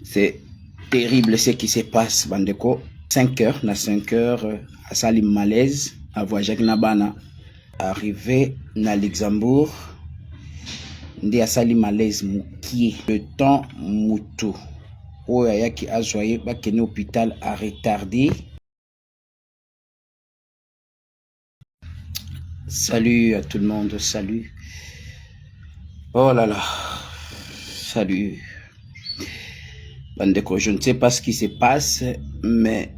C'est terrible ce qui se passe, bandeko. 5 heures, na 5 heures, à sali malaise, à voyager na bana. Arrivé na Luxembourg, ndi à sali malaise mukie. Le temps mutu. Oya yaki azoye bakene hôpital à retardé. Salut à tout le monde, salut. Oh là là, salut. Bandeko, je ne sais pas ce qui se passe, mais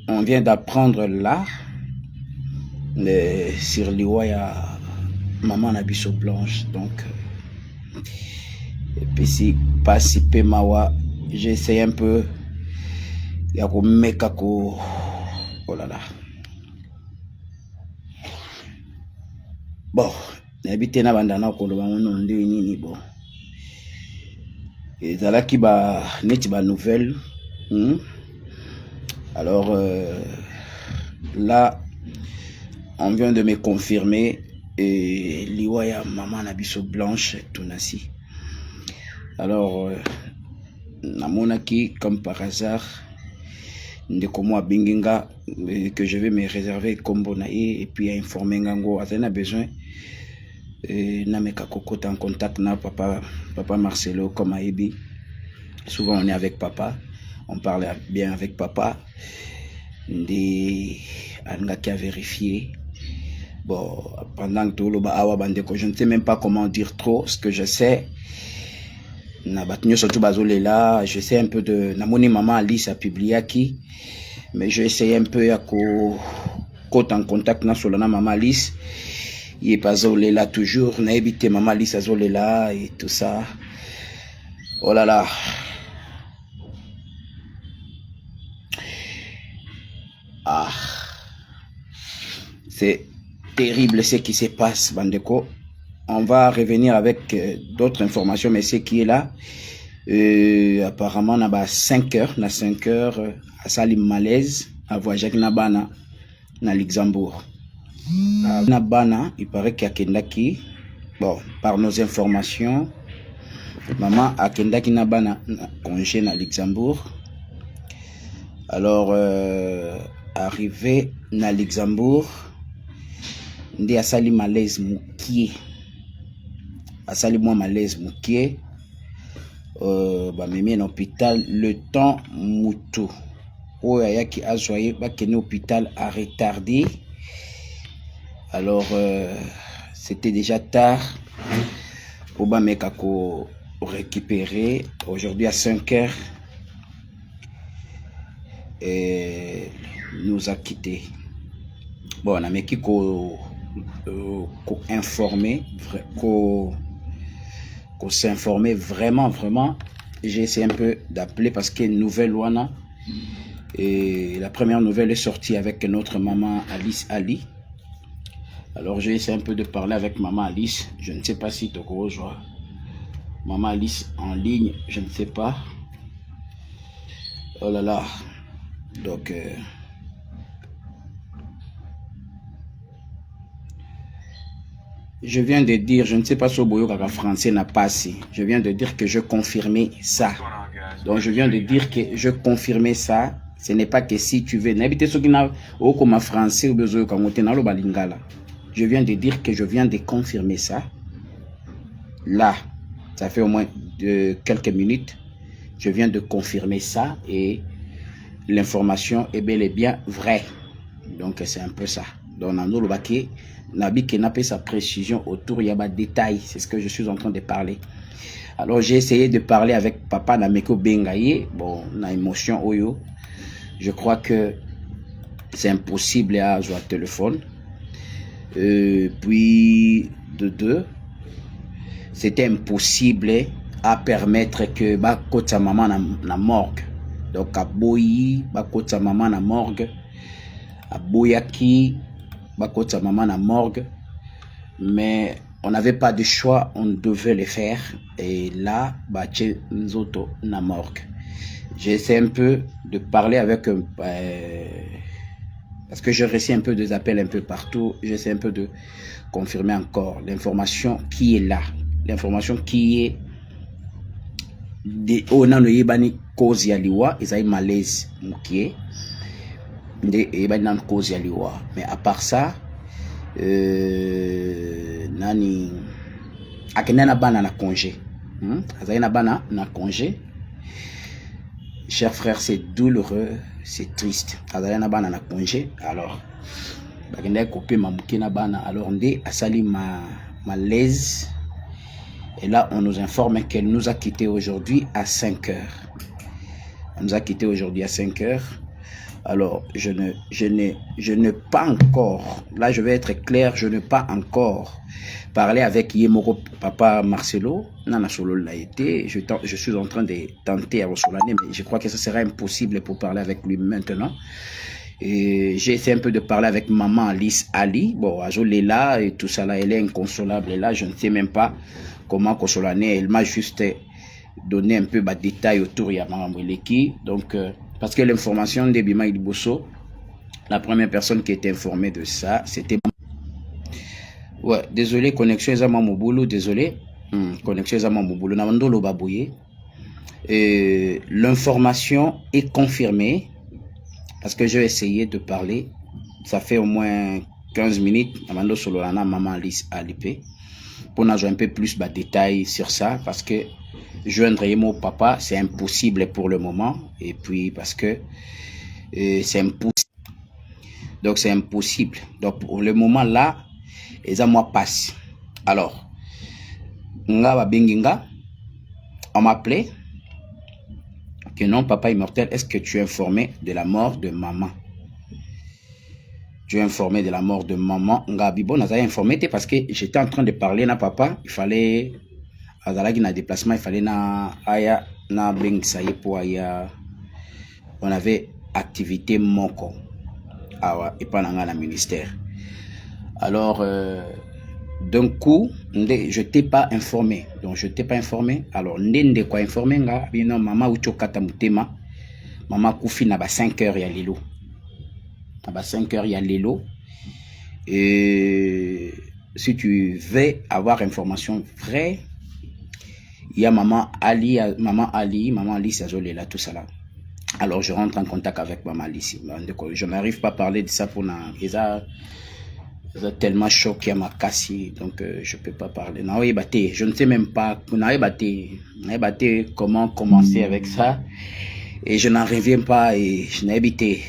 on vient d'apprendre là, sur l'Iwaya, maman Nabiso Blanche, donc, et puis si pas si peu mawa, j'essaie un peu, yako mekako, oh là là. Bon, n'habitez na bandana koloba mon ndi nini bon. Et là qui ba neti ba nouvelle. Alors là on vient de me confirmer et liwaya maman Nabiso Blanche Tonasi. Alors namonaki comme par hasard ndeko moi binginga que je vais me réserver comme bonaye et puis informer ngango atena besoin nameka kokota en contact na papa Marcelo comme Aebi. Souvent on est avec papa, on parle bien avec papa. Ndi angaki a vérifié. Bon, pendant que tout le awa bandeko, je ne sais même pas comment dire trop ce que je sais. Na batnyo surtout bazolela, je sais un peu de namoni maman Alice a publié qui, mais je essaye un peu à côté en contact na solana maman Alice. Il est pas là toujours, n'a évité maman Alice là et tout ça. Oh là là. Ah. C'est terrible ce qui se passe, bandeko. On va revenir avec d'autres informations, mais ce qui est là, apparemment, on a 5 heures, na 5 heures, à Salim Malaise, à voyager na bana, na Luxembourg. Na bana, il paraît qu'il y a Kendaki, bon, par nos informations, maman a Kendaki na bana, congé na Luxembourg. Alors, arrivé na Luxembourg, ndi a sali malaise mukie. A sali moi malaise mukie. Ba mimi en hôpital le temps mutu. Oya yaki azoye bakene hôpital à retardé. Alors c'était déjà tard pour ba mekako récupérer aujourd'hui à 5 heures et nous a quitté. Bon, on a meki ko informer, ko s'informer vraiment. J'ai essayé un peu d'appeler parce qu'il y a une nouvelle wana. Et la première nouvelle est sortie avec notre maman Alice Ali. Alors j'ai essayé un peu de parler avec maman Alice. Je ne sais pas si tu rejoins maman Alice en ligne, je ne sais pas. Oh là là. Donc je viens de dire, je ne sais pas si au Boyo Kaka français n'a pas assez. Je viens de dire que je confirmais ça. Donc je viens de dire que je confirmais ça. Ce n'est pas que si tu veux. N'habitez ce qui n'a aucun français ou besoin de balingala. Je viens de dire que je viens de confirmer ça. Là, ça fait au moins quelques minutes. Je viens de confirmer ça et l'information est bel et bien vraie. Donc c'est un peu ça. Donc on a le baquet. Nabi qui n'a pas sa précision autour, il y a des détails, c'est ce que je suis en train de parler. Alors j'ai essayé de parler avec papa Nameko Bengaye, bon, on a émotion oyo. Je crois que c'est impossible à jouer au téléphone. Puis de deux, c'était impossible à permettre que ba kota maman na morgue. Donc à boyi, ba kota maman na morgue, à boyaki. Bakota maman na morgue, mais on n'avait pas de choix, on devait le faire. Et là, bache nzoto na morgue. J'essaie un peu de parler avec parce que je reçois un peu des appels un peu partout. J'essaie un peu de confirmer encore l'information qui est là, l'information qui est on a le yebani cause ya liwa ezali malaise mukie nde eyebani nanu cause ya liwa. Mais à part ça nani akende na bana na congé, azali na bana na congé. Cher frère, c'est douloureux, c'est triste. Azali na bana na congé, alors bakende kopé mamuki na bana, alors nde asali malaise. Et là, on nous informe qu'elle nous a quittés aujourd'hui à 5 heures. Elle nous a quittés aujourd'hui à 5 heures. Alors, je n'ai pas encore, là je vais être clair, je n'ai pas encore parlé avec Yemoro Papa Marcelo. Nana Solo l'a été. Je suis en train de tenter à Rosolane, mais je crois que ça sera impossible pour parler avec lui maintenant. Et j'ai essayé un peu de parler avec maman Alice Ali. Bon, Azol est là et tout ça là, elle est inconsolable. Et là, je ne sais même pas comment Kosolane, elle m'a juste donné un peu de détails autour de Maman Mweleki. Donc, parce que l'information de Bima Iliboso, la première personne qui était informée de ça, c'était... Ouais, désolé, connexion Ezama Moboulou, désolé. Connexion Ezama Moboulou, Namandolo Babouye. L'information est confirmée, parce que j'ai essayé de parler, ça fait au moins 15 minutes, Namando Sololana, Maman Alice Alipé, pour nous avoir un peu plus de détails sur ça, parce que joindre mon papa, c'est impossible pour le moment. Et puis, parce que c'est impossible. Donc, c'est impossible. Donc, pour le moment, là, les mois passent. Alors, on m'a appelé que non, papa immortel, est-ce que tu es informé de la mort de maman? Tu es informé de la mort de maman? Ngabi, bon, on a informé parce que j'étais en train de parler à papa. Il fallait... na déplacement, il fallait na aya na beng saye pour aya. On avait activité moko awa et pas na ministère. Alors d'un coup, je t'ai pas informé. Donc je t'ai pas informé. Alors ndende quoi informé nga bino mama ucho kata mutema. Mama kufi na ba 5 heures ya lelo. Na ba 5 heures ya lelo. Et si tu veux avoir information vraie, il y a maman Ali, Sazolé là, tout ça là. Alors je rentre en contact avec maman Ali. Je n'arrive pas à parler de ça pour na. Ils ont tellement choqué à ma casse, donc je peux pas parler. Non, je ne sais même pas comment commencer avec ça. Et je n'en reviens pas et je n'ai habité.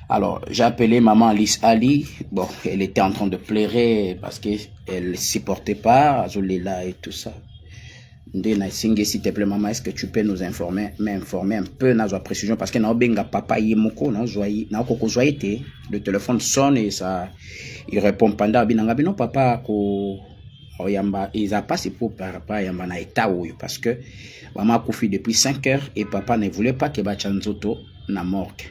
Alors, j'ai appelé maman Alice Ali. Bon, elle était en train de pleurer parce qu'elle ne supportait pas Azolé là et tout ça. S'il te plaît, maman, est-ce que tu peux nous m'informer un peu dans la précision parce que papa le téléphone sonne et ça il répond pendant non papa ils a passé pour papa yamba na état parce que maman a confié depuis 5 heures et papa ne voulait pas que Bachanzoto na morgue.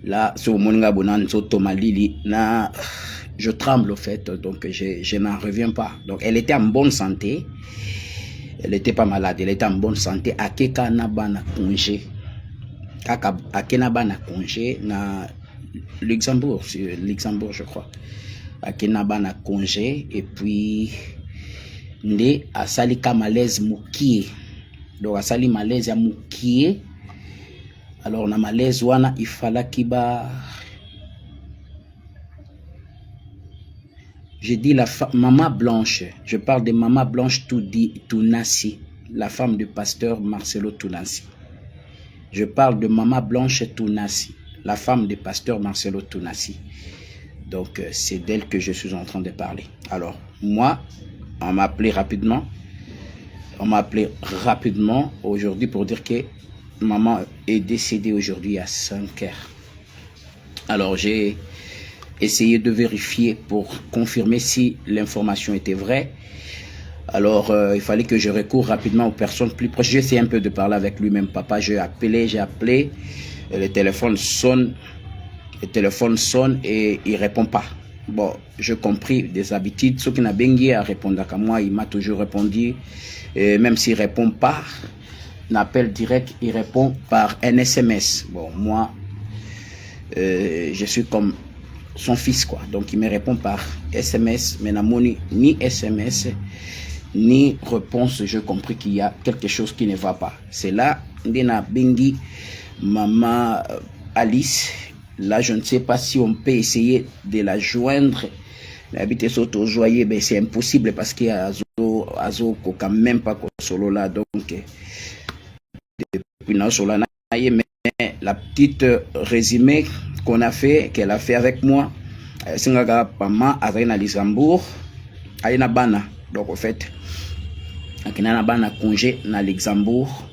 Là sur moninga bonanzoto malili na je tremble au fait, donc je n'en reviens pas. Donc elle était en bonne santé, elle n'était pas malade, elle était en bonne santé. Akeka naba na congé, Akenaba na congé na Luxembourg, je crois. Akenaba na congé et puis nde asali ka malaise mukie. Donc asali malaise ya mukie. Alors na malaise wana il fallait kiba. Je dis maman Blanche, je parle de maman Blanche Tounassi, la femme du pasteur Marcelo Tounassi. Je parle de maman Blanche Tounassi, la femme du pasteur Marcelo Tounassi. Donc c'est d'elle que je suis en train de parler. Alors moi, on m'a appelé rapidement. Aujourd'hui pour dire que maman est décédée aujourd'hui à 5 heures. Alors j'ai essayer de vérifier pour confirmer si l'information était vraie. Alors, il fallait que je recours rapidement aux personnes plus proches. J'ai essayé un peu de parler avec lui-même. Papa, j'ai appelé. Le téléphone sonne et il répond pas. Bon, j'ai compris des habitudes. Ce qui n'a bien à répondre à moi, il m'a toujours répondu. Et même s'il répond pas, l'appel direct, il répond par un SMS. Bon, moi, je suis comme son fils quoi, donc il me répond par SMS, mais n'a ni SMS ni réponse, je compris qu'il y a quelque chose qui ne va pas. C'est là, Ndena Bengi, maman Alice. Là, je ne sais pas si on peut essayer de la joindre. L'habiter s'auto joyer, ben c'est impossible parce qu'il y a Azo quand même pas solo là. Donc, depuis là, mais la petite résumé qu'on a fait, qu'elle a fait avec moi, c'est que maman a à Luxembourg, à Bana. Donc, en fait, il y a un congé à Luxembourg.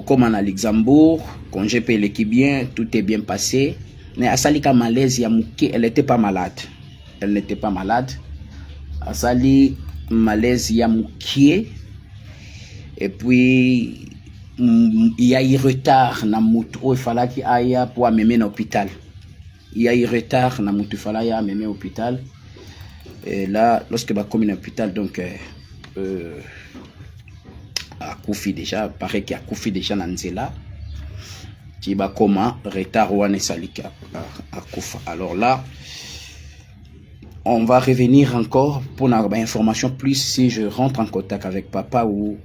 Comme à Luxembourg, congé paye l'équipe bien, tout est bien passé. Mais à Salika malaise, elle n'était pas malade. Elle n'était pas malade. À Sali malaise, Yamoukie. Et puis, il y a eu retard dans Moutou. Il fallait qu'il aille pour m'amener à l'hôpital. Il y a eu retard dans Moutou. Il fallait m'amener à l'hôpital. Et là, lorsque je suis à l'hôpital, donc, à Koufi déjà, paraît qu'il y a Koufi déjà dans Nzela. Qui va comment retard ou Salika à Koufa. Alors là, on va revenir encore pour avoir une information plus si je rentre en contact avec papa ou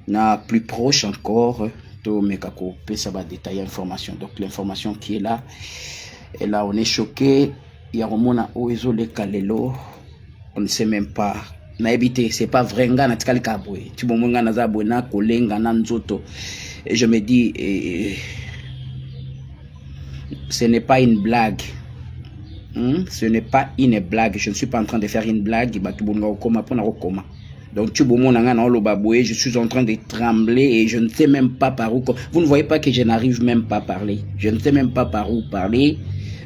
na plus proche encore. To mekako peut ça va détailler l'information. Donc l'information qui est là, et là on est choqué. Il y a Romona Oezo le Kalelo, on ne sait même pas. Na évité, c'est pas vrai nga na tikali kabwe. Tu bon nga na za bona kolenga na nzoto. Et je me dis ce n'est pas une blague. Ce n'est pas une blague. Je ne suis pas en train de faire une blague. Donc, je suis en train de trembler et je ne sais même pas par où. Vous ne voyez pas que je n'arrive même pas à parler. Je ne sais même pas par où parler.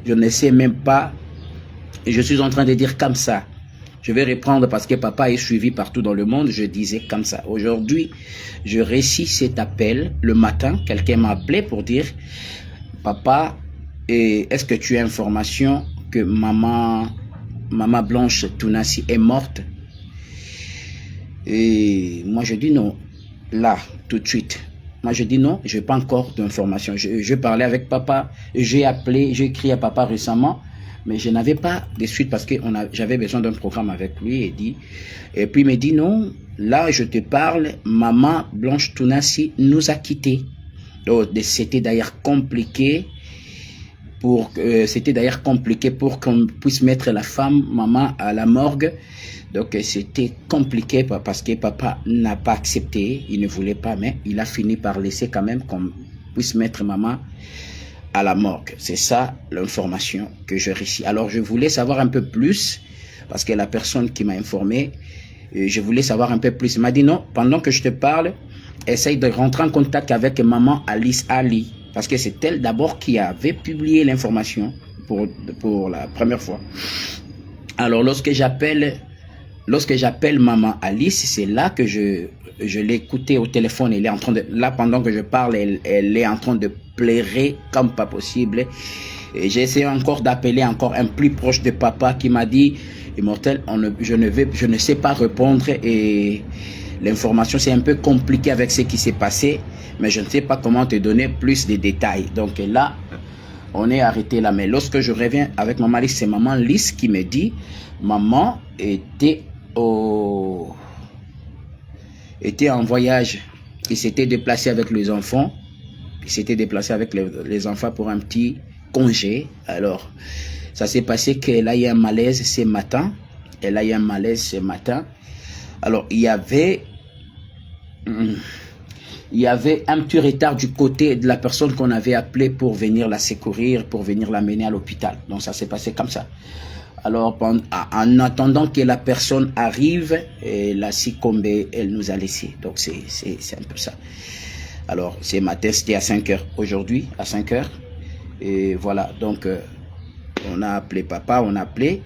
Je ne sais même pas. Et je suis en train de dire comme ça. Je vais reprendre parce que papa est suivi partout dans le monde. Je disais comme ça. Aujourd'hui, je récite cet appel. Le matin, quelqu'un m'a appelé pour dire, papa, est-ce que tu as information que maman Blanche Tounassi est morte? Et moi je dis non, là, tout de suite. Moi je dis non, je n'ai pas encore d'informations. Je parlais avec papa, j'ai appelé, j'ai écrit à papa récemment, mais je n'avais pas de suite parce que j'avais besoin d'un programme avec lui et puis il me dit non, là je te parle, maman Blanche Tounassi nous a quittés. Donc c'était d'ailleurs compliqué. C'était d'ailleurs compliqué pour qu'on puisse mettre la femme, maman, à la morgue. Donc c'était compliqué parce que papa n'a pas accepté, il ne voulait pas, mais il a fini par laisser quand même qu'on puisse mettre maman à la morgue. C'est ça l'information que je réussis. Alors je voulais savoir un peu plus, parce que la personne qui m'a informé, je voulais savoir un peu plus. Il m'a dit non, pendant que je te parle, essaye de rentrer en contact avec maman Alice Ali. Parce que c'est elle d'abord qui avait publié l'information pour la première fois. Alors lorsque j'appelle maman Alice, c'est là que je l'ai écoutée au téléphone. Elle est en train de, là pendant que je parle, elle est en train de pleurer comme pas possible. Et j'ai essayé encore d'appeler encore un plus proche de papa qui m'a dit, Immortel, je ne sais pas répondre et l'information c'est un peu compliqué avec ce qui s'est passé. Mais je ne sais pas comment te donner plus de détails. Donc là, on est arrêté là. Mais lorsque je reviens avec maman Lys, c'est maman Lys qui me dit, maman était en voyage. Il s'était déplacé avec les enfants. Il s'était déplacé avec les enfants pour un petit congé. Alors, ça s'est passé qu'elle a eu un malaise ce matin. Alors, il y avait un petit retard du côté de la personne qu'on avait appelée pour venir la secourir, pour venir l'amener à l'hôpital. Donc ça s'est passé comme ça. Alors en attendant que la personne arrive, elle a succombé, elle nous a laissé. Donc c'est un peu ça. Alors ce matin c'était à 5 h. Aujourd'hui à 5 h. Et voilà, donc on a appelé papa, on a appelé.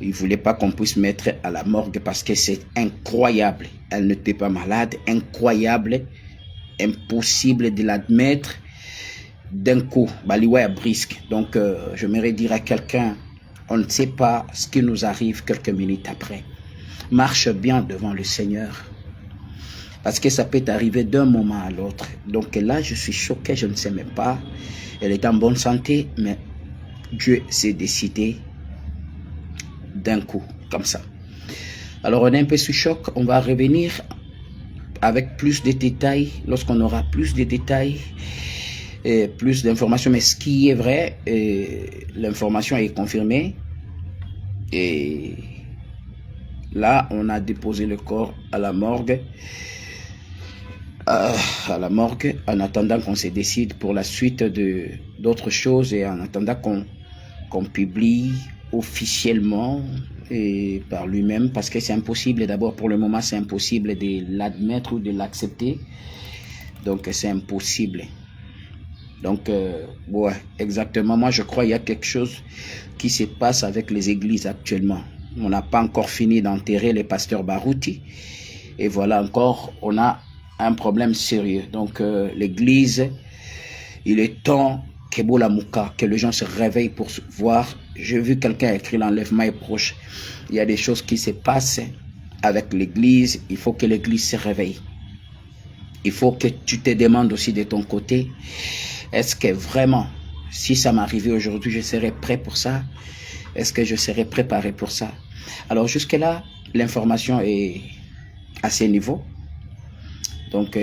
Il ne voulait pas qu'on puisse mettre à la morgue parce que c'est incroyable. Elle n'était pas malade, incroyable. Impossible de l'admettre d'un coup, baliwa brisque. Donc j'aimerais dire à quelqu'un, on ne sait pas ce qui nous arrive quelques minutes après. Marche bien devant le Seigneur, parce que ça peut arriver d'un moment à l'autre. Donc là je suis choqué, je ne sais même pas. Elle est en bonne santé, mais Dieu s'est décidé d'un coup, comme ça. Alors on est un peu sous choc, on va revenir avec plus de détails lorsqu'on aura plus de détails et plus d'informations. Mais ce qui est vrai, l'information est confirmée. Et là, on a déposé le corps à la morgue. En attendant qu'on se décide pour la suite d'autres choses et en attendant qu'on publie officiellement et par lui-même, parce que c'est impossible, d'abord pour le moment c'est impossible de l'admettre ou de l'accepter, donc c'est impossible. Donc ouais, exactement, moi je crois qu'il y a quelque chose qui se passe avec les églises actuellement. On n'a pas encore fini d'enterrer les pasteurs Barouti et voilà encore, on a un problème sérieux. Donc l'église, il est temps que les gens se réveillent pour voir. J'ai vu quelqu'un écrire l'enlèvement est proche. Il y a des choses qui se passent avec l'église. Il faut que l'église se réveille. Il faut que tu te demandes aussi de ton côté, est-ce que vraiment, si ça m'arrivait aujourd'hui, je serais prêt pour ça? Est-ce que je serais préparé pour ça? Alors jusque-là, l'information est à ce niveau. Donc,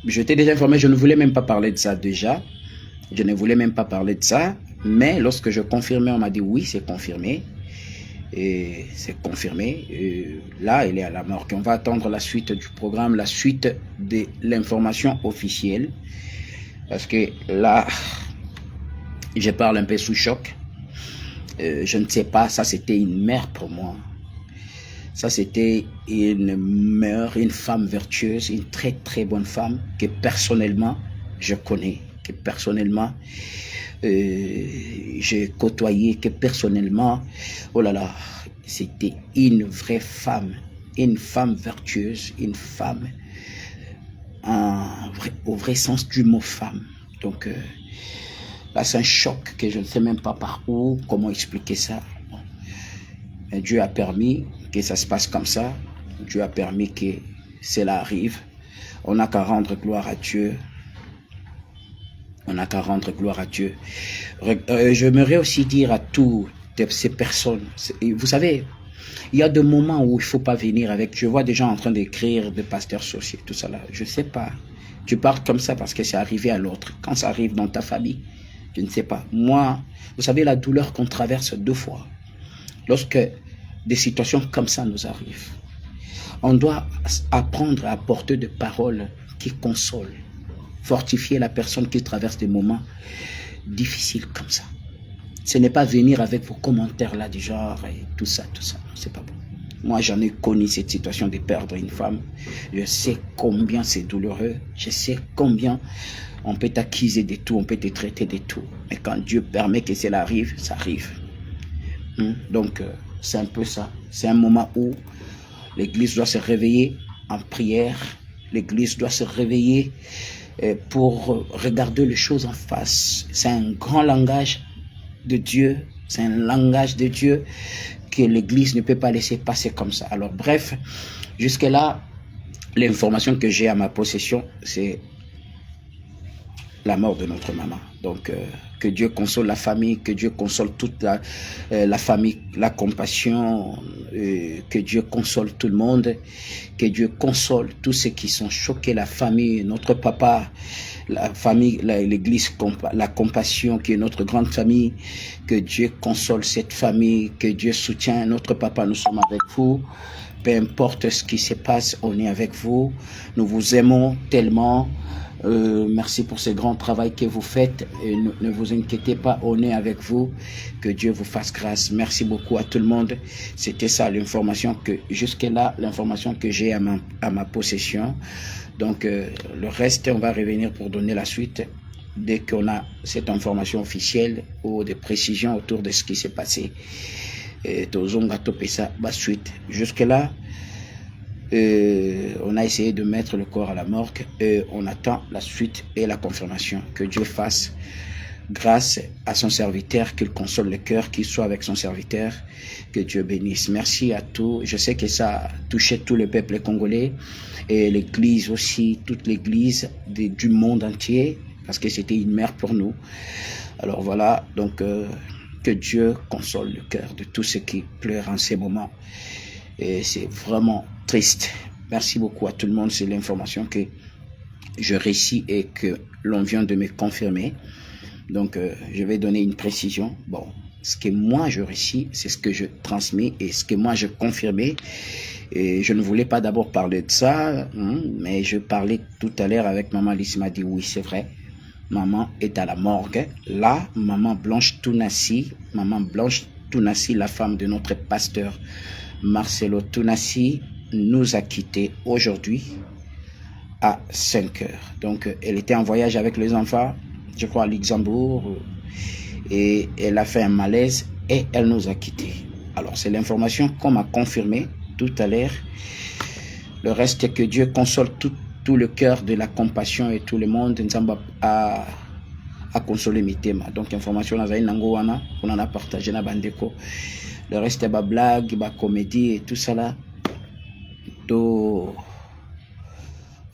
je t'ai déjà informé, je ne voulais même pas parler de ça déjà. Je ne voulais même pas parler de ça. Mais lorsque je confirmais, on m'a dit oui, c'est confirmé. Et c'est confirmé. Et là, il est à la morgue. On va attendre la suite du programme, la suite de l'information officielle. Parce que là, je parle un peu sous choc. Je ne sais pas, ça c'était une mère pour moi. Ça c'était une mère, une femme vertueuse, une très très bonne femme que personnellement je connais, que personnellement j'ai côtoyé, que personnellement, oh là là, c'était une vraie femme, une femme vertueuse, une femme au vrai sens du mot femme. Donc là, c'est un choc que je ne sais même pas par où, comment expliquer ça. Bon. Mais Dieu a permis que ça se passe comme ça. Dieu a permis que cela arrive. On n'a qu'à rendre gloire à Dieu. On n'a qu'à rendre gloire à Dieu. J'aimerais aussi dire à toutes ces personnes, vous savez, il y a des moments où il ne faut pas venir avec. Je vois des gens en train d'écrire, des pasteurs sociaux, tout ça là. Je ne sais pas. Tu parles comme ça parce que c'est arrivé à l'autre. Quand ça arrive dans ta famille, je ne sais pas. Moi, vous savez la douleur qu'on traverse deux fois. Lorsque des situations comme ça nous arrivent, on doit apprendre à apporter des paroles qui consolent, fortifier la personne qui traverse des moments difficiles comme ça. Ce n'est pas venir avec vos commentaires là du genre et tout ça, c'est pas bon. Moi, j'en ai connu cette situation de perdre une femme. Je sais combien c'est douloureux. Je sais combien on peut t'accuser de tout, on peut te traiter de tout. Mais quand Dieu permet que cela arrive, ça arrive. Donc, c'est un peu ça. C'est un moment où l'Église doit se réveiller en prière. L'Église doit se réveiller pour regarder les choses en face. C'est un grand langage de Dieu. C'est un langage de Dieu que l'Église ne peut pas laisser passer comme ça. Alors bref, jusque-là, l'information que j'ai à ma possession, c'est la mort de notre maman. Donc, que Dieu console la famille, que Dieu console toute la famille, la compassion, que Dieu console tout le monde, que Dieu console tous ceux qui sont choqués, la famille, notre papa, la famille, l'église, la compassion qui est notre grande famille, que Dieu console cette famille, que Dieu soutient notre papa, nous sommes avec vous. Peu importe ce qui se passe, on est avec vous. Nous vous aimons tellement. Merci pour ce grand travail que vous faites. Et ne vous inquiétez pas, on est avec vous. Que Dieu vous fasse grâce. Merci beaucoup à tout le monde. C'était ça l'information que, jusque-là, l'information que j'ai à ma possession. Donc, le reste, on va revenir pour donner la suite dès qu'on a cette information officielle ou des précisions autour de ce qui s'est passé. Et suite. Jusque-là, on a essayé de mettre le corps à la morgue et on attend la suite et la confirmation. Que Dieu fasse grâce à son serviteur, qu'il console le cœur, qu'il soit avec son serviteur, que Dieu bénisse. Merci à tous. Je sais que ça a touché tout le peuple congolais et l'église aussi, toute l'église du monde entier, parce que c'était une mère pour nous. Alors voilà, donc que Dieu console le cœur de tous ceux qui pleurent en ces moments. Et c'est vraiment triste. Merci beaucoup à tout le monde. C'est l'information que je récite et que l'on vient de me confirmer. Donc, je vais donner une précision. Bon, ce que moi je récite, c'est ce que je transmets et ce que moi je confirmais. Et je ne voulais pas d'abord parler de ça, mais je parlais tout à l'heure avec maman Alice, m'a dit oui, c'est vrai. Maman est à la morgue. Là, maman Blanche Tounassi, la femme de notre pasteur Marcelo Tounassi, nous a quittés aujourd'hui à 5 heures. Donc, elle était en voyage avec les enfants, je crois à Luxembourg, et elle a fait un malaise et elle nous a quittés. Alors, c'est l'information qu'on m'a confirmée tout à l'heure. Le reste, que Dieu console tout le cœur de la compassion et tout le monde à consoler mes thèmes. Donc, information, on en a partagé na bandeko. Le reste, bah blague, bah comédie et tout ça là. Oh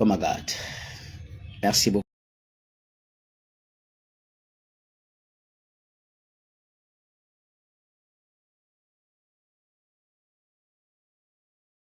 my God. Merci beaucoup.